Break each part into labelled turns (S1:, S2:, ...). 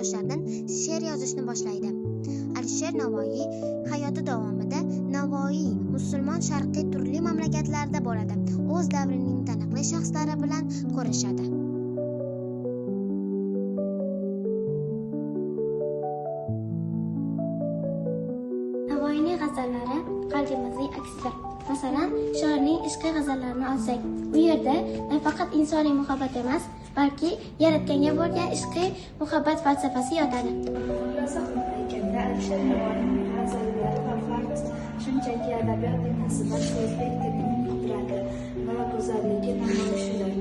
S1: yoshlardan she'r yozishni boshlaydi. Alisher Navoiy hayoti davomida Navoiy musulmon sharqiy turli mamlakatlarda bo'ladi. O'z davrining taniqli shaxslari bilan ko'rishadi.
S2: Navoiyning g'azallari qalbimizning aksidir. Masalan, shoirning ishqiy g'azallarini olsak, u yerda nafaqat insoniy muhabbat emas, balki yaratganga bo'lgan ishqiy muhabbat falsafasi yotadi.
S3: Alisher Navoiyning g'azallari va farz shunchaki adabiyot emas, o'zbek tilining qudrati va go'zalligi namoyishidir.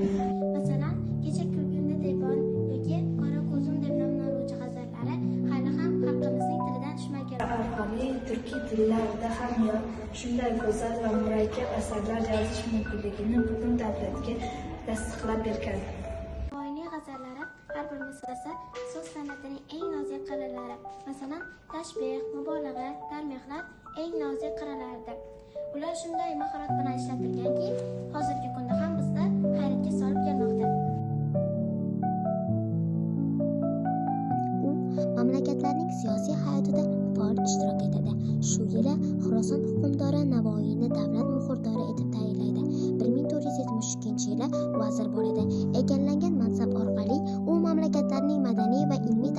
S2: Masalan, kecha kulgunda devon yoki qora ko'zim deb nomlanuvchi g'azallari hali ham xalqimizning tilidan tushmay kelmoqda.
S3: Orqali turkiy tillarda ham shunday go'zal va murakkab asarlar yozish mumkinligini butun davlatga tasdiqlab bergan.
S2: Navoiyning g'azallari har bir misolasi so'z san'atining eng nozik qirralari. Masalan, tashbih, mubolag'a, tarmihlar eng nozik qirralaridir. Ular shunday mahorat bilan ishlatilganki, hozirgi kunda ham bizni hayratga solib kelmoqda.
S1: U mamlakatlarning siyosiy hayotida faol ishtirok etadi. Shu yili Xorason hukmdori Navoiyni davlat muxbiri etib tayinlaydi. 1472-yili vazir bo'ladi. Egallangan mansab orqali u mamlakatlarning madaniy va ilmiy